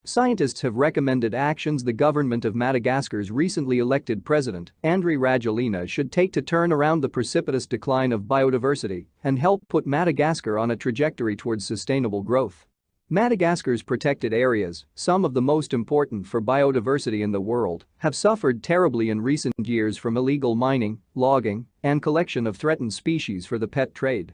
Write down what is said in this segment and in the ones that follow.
Scientists have recommended actions the government of Madagascar's recently elected president, Andry Rajoelina, should take to turn around the precipitous decline of biodiversity and help put Madagascar on a trajectory towards sustainable growth. Madagascar's protected areas, some of the most important for biodiversity in the world, have suffered terribly in recent years from illegal mining, logging, and collection of threatened species for the pet trade.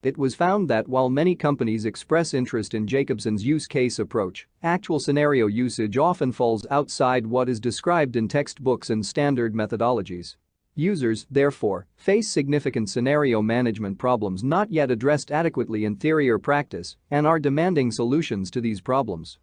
It was found that while many companies express interest in Jacobson's use case approach, actual scenario usage often falls outside what is described in textbooks and standard methodologies. Users, therefore, face significant scenario management problems not yet addressed adequately in theory or practice and are demanding solutions to these problems.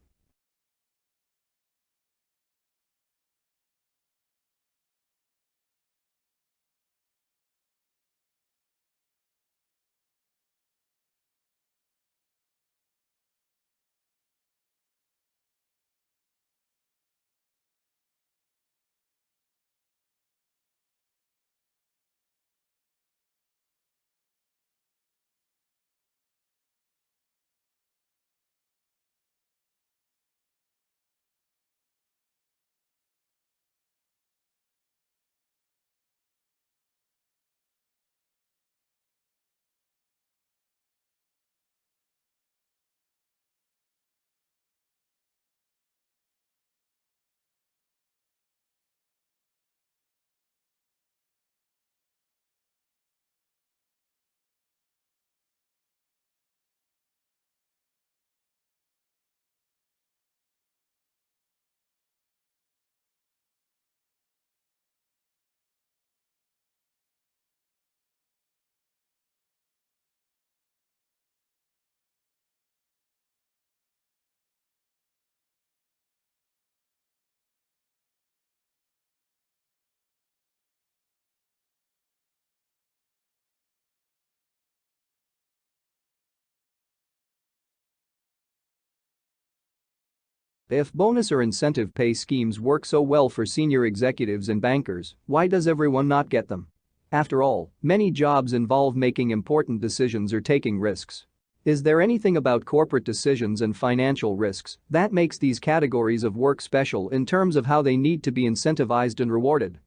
If bonus or incentive pay schemes work so well for senior executives and bankers, why does everyone not get them? After all, many jobs involve making important decisions or taking risks. Is there anything about corporate decisions and financial risks that makes these categories of work special in terms of how they need to be incentivized and rewarded?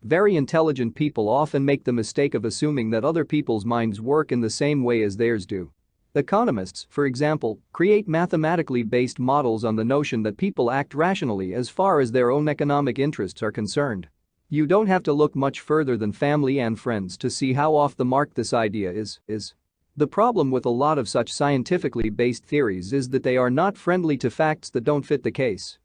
Very intelligent people often make the mistake of assuming that other people's minds work in the same way as theirs do. Economists, for example, create mathematically based models on the notion that people act rationally as far as their own economic interests are concerned. You don't have to look much further than family and friends to see how off the mark this idea is. The problem with a lot of such scientifically based theories is that they are not friendly to facts that don't fit the case.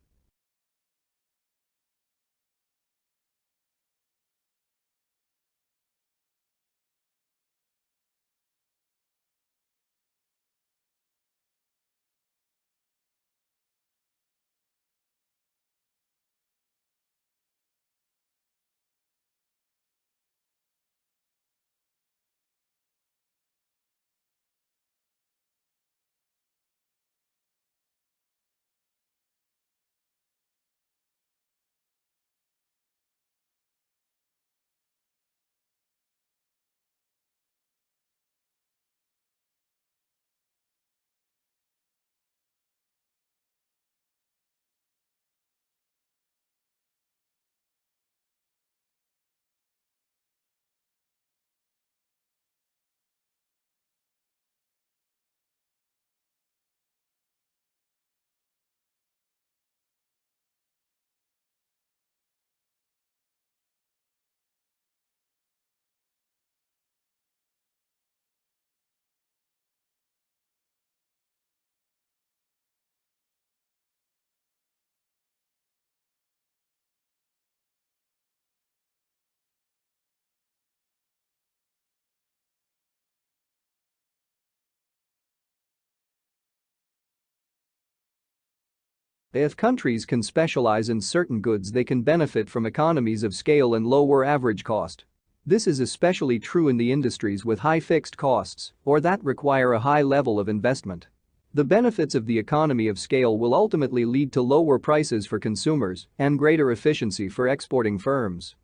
If countries can specialize in certain goods, they can benefit from economies of scale and lower average cost. This is especially true in the industries with high fixed costs or that require a high level of investment. The benefits of the economy of scale will ultimately lead to lower prices for consumers and greater efficiency for exporting firms.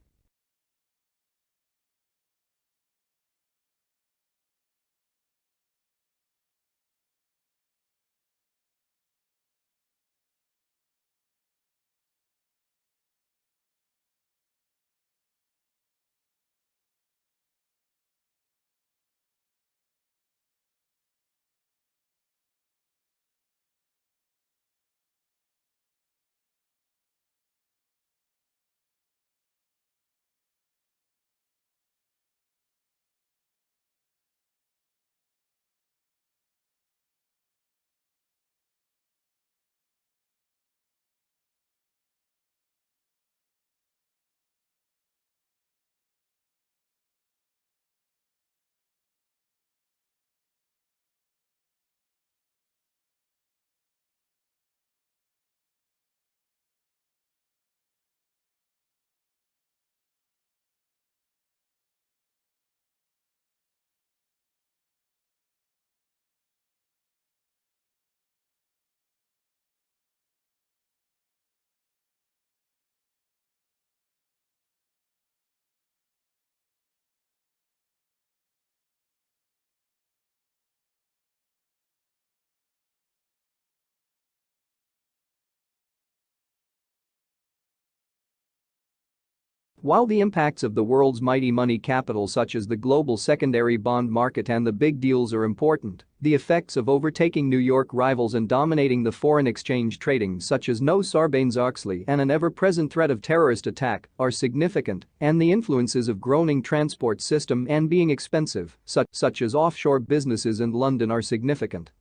While the impacts of the world's mighty money capital such as the global secondary bond market and the big deals are important, the effects of overtaking New York rivals and dominating the foreign exchange trading such as no Sarbanes-Oxley and an ever-present threat of terrorist attack are significant, and the influences of groaning transport system and being expensive, such as offshore businesses in London are significant.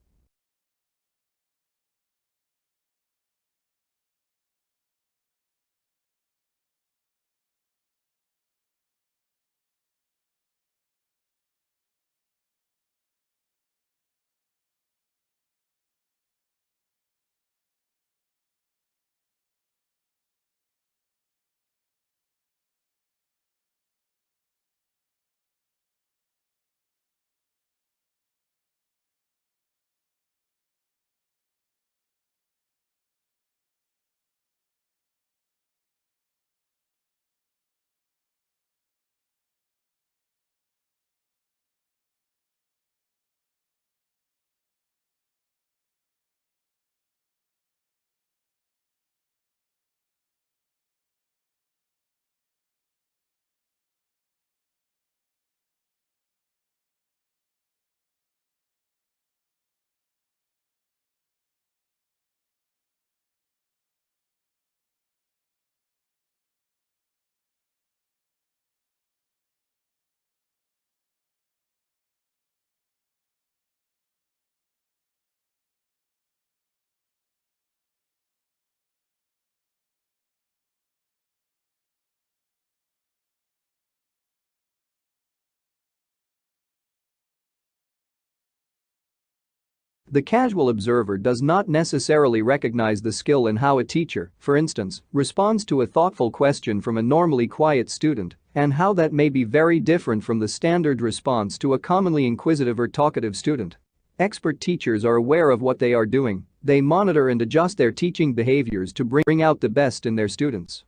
The casual observer does not necessarily recognize the skill in how a teacher, for instance, responds to a thoughtful question from a normally quiet student, and how that may be very different from the standard response to a commonly inquisitive or talkative student. Expert teachers are aware of what they are doing, they monitor and adjust their teaching behaviors to bring out the best in their students.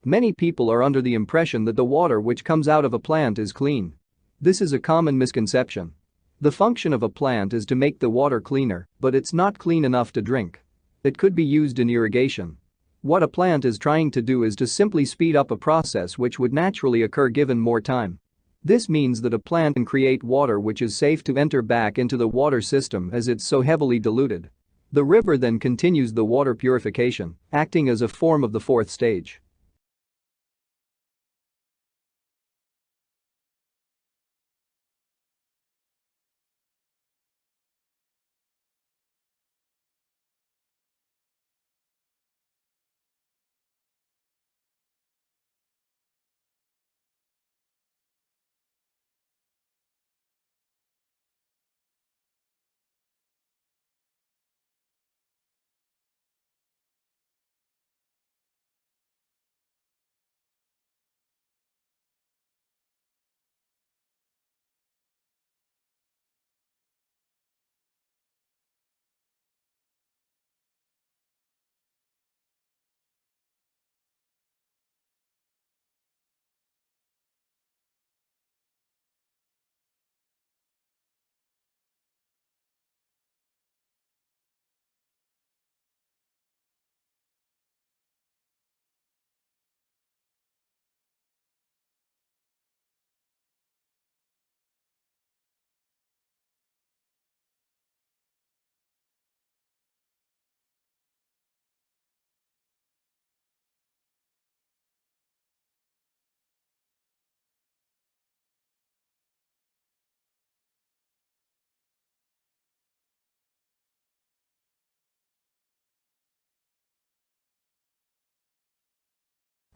Many people are under the impression that the water which comes out of a plant is clean. This is a common misconception. The function of a plant is to make the water cleaner, but it's not clean enough to drink. It could be used in irrigation. What a plant is trying to do is to simply speed up a process which would naturally occur given more time. This means that a plant can create water which is safe to enter back into the water system as it's so heavily diluted. The river then continues the water purification, acting as a form of the fourth stage.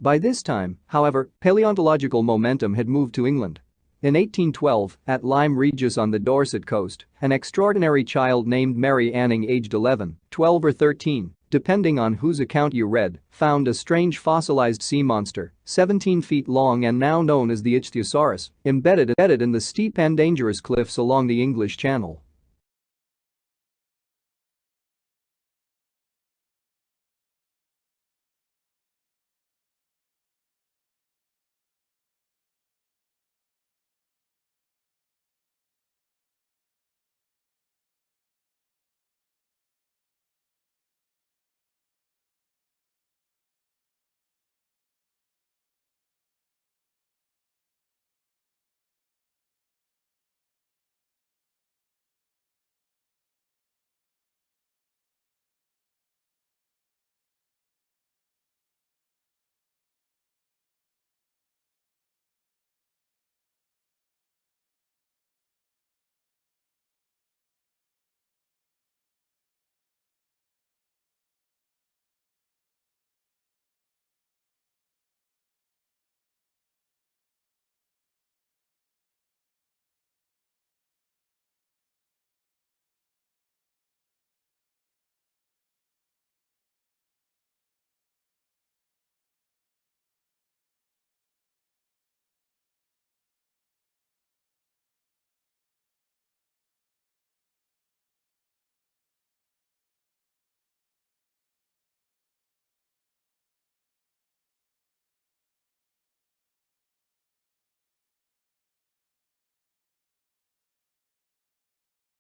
By this time, however, paleontological momentum had moved to England. In 1812, at Lyme Regis on the Dorset coast, an extraordinary child named Mary Anning aged 11, 12 or 13, depending on whose account you read, found a strange fossilized sea monster, 17 feet long and now known as the Ichthyosaurus, embedded in the steep and dangerous cliffs along the English Channel.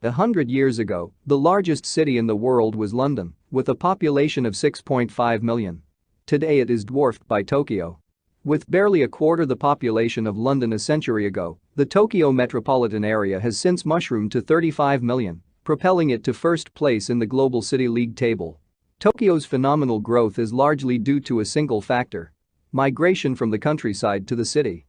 100 years ago, the largest city in the world was London, with a population of 6.5 million. Today it is dwarfed by Tokyo. With barely a quarter the population of London a century ago, the Tokyo metropolitan area has since mushroomed to 35 million, propelling it to first place in the Global City League table. Tokyo's phenomenal growth is largely due to a single factor: migration from the countryside to the city.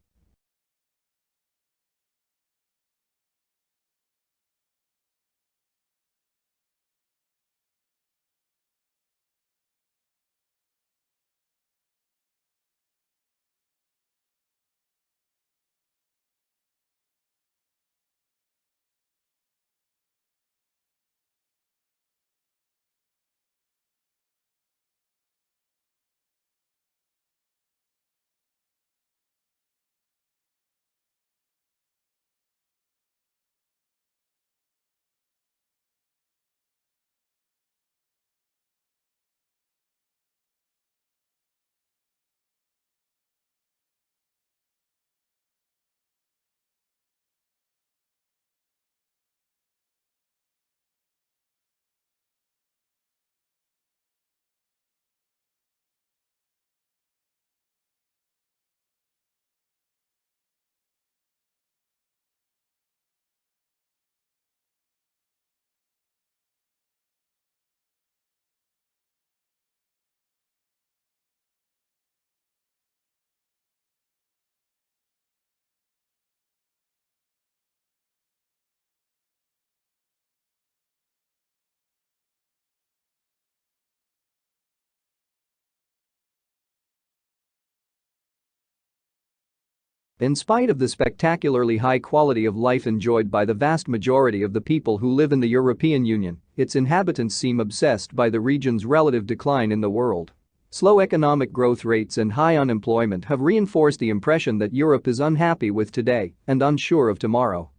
In spite of the spectacularly high quality of life enjoyed by the vast majority of the people who live in the European Union, its inhabitants seem obsessed by the region's relative decline in the world. Slow economic growth rates and high unemployment have reinforced the impression that Europe is unhappy with today and unsure of tomorrow.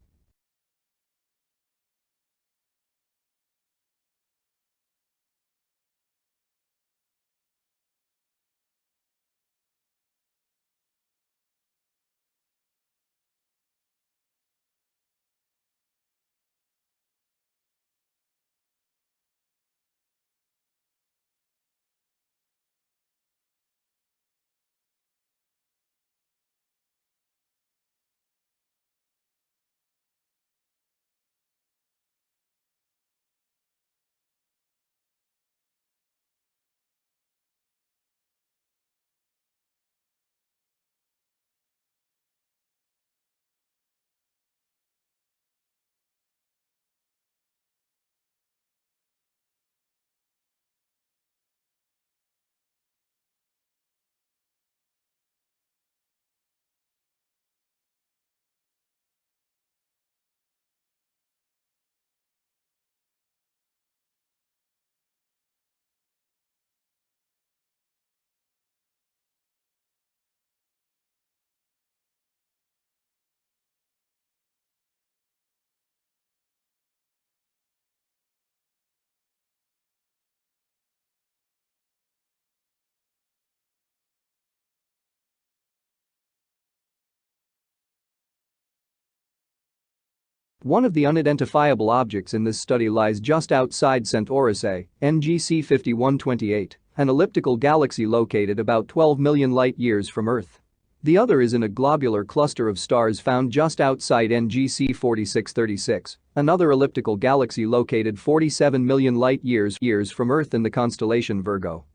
One of the unidentifiable objects in this study lies just outside Centaurus A, NGC 5128, an elliptical galaxy located about 12 million light-years from Earth. The other is in a globular cluster of stars found just outside NGC 4636, another elliptical galaxy located 47 million light-years from Earth in the constellation Virgo.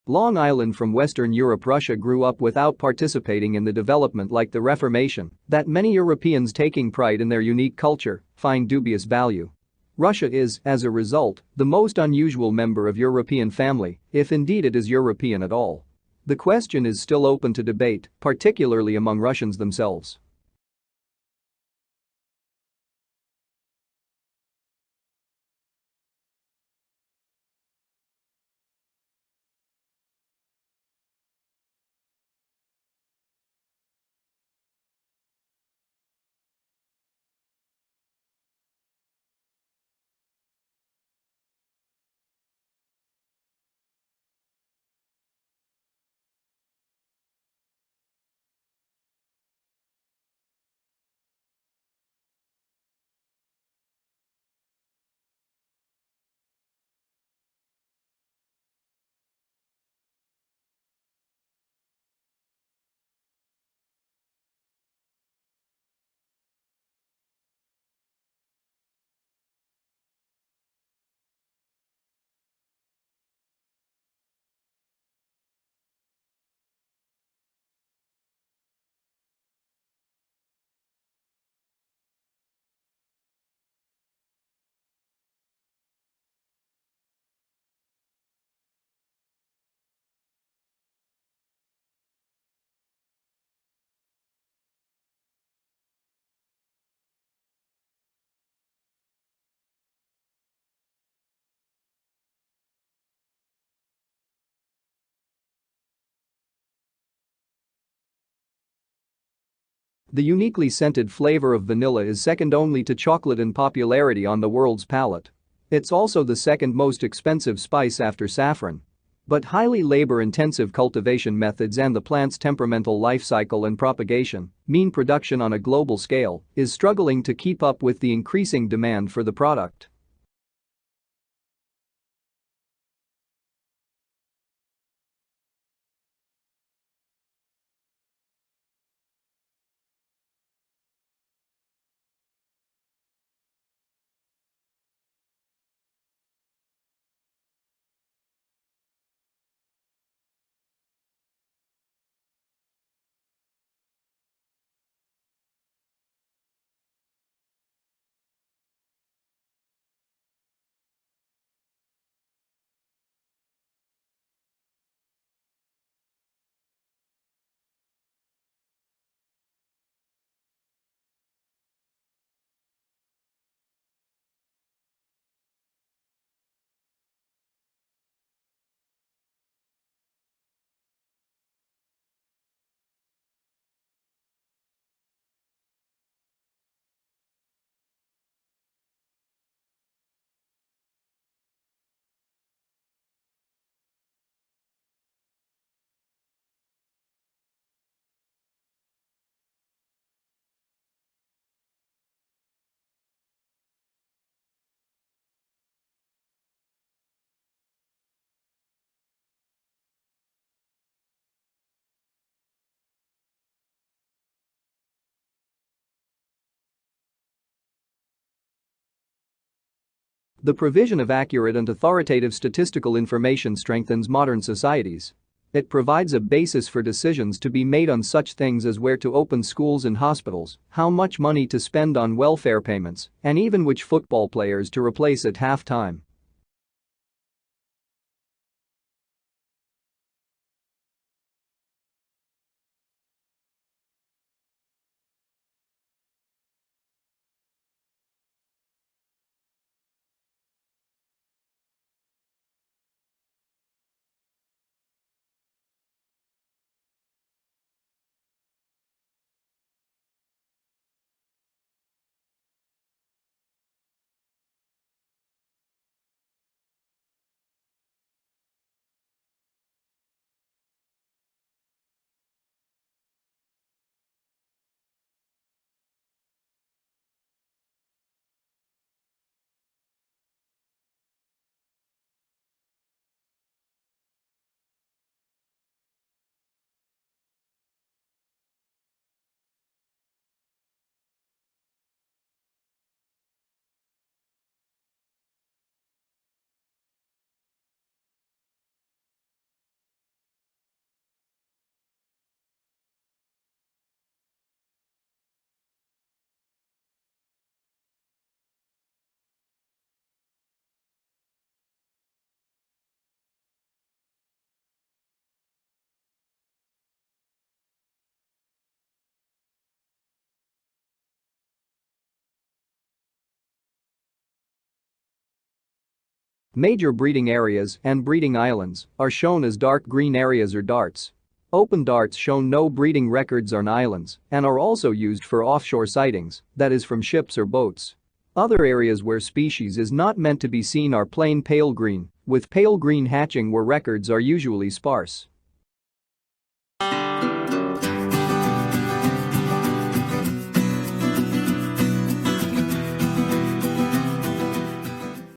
Long Island from Western Europe. Russia grew up without participating in the development like the Reformation that many Europeans taking pride in their unique culture find dubious value. Russia is, as a result, the most unusual member of European family, if indeed it is European at all. The question is still open to debate, particularly among Russians themselves. The uniquely scented flavor of vanilla is second only to chocolate in popularity on the world's palate. It's also the second most expensive spice after saffron. But highly labor-intensive cultivation methods and the plant's temperamental life cycle and propagation mean production on a global scale is struggling to keep up with the increasing demand for the product. The provision of accurate and authoritative statistical information strengthens modern societies. It provides a basis for decisions to be made on such things as where to open schools and hospitals, how much money to spend on welfare payments, and even which football players to replace at halftime. Major breeding areas and breeding islands are shown as dark green areas or darts. Open darts show no breeding records on islands and are also used for offshore sightings, that is from ships or boats. Other areas where species is not meant to be seen are plain pale green, with pale green hatching where records are usually sparse.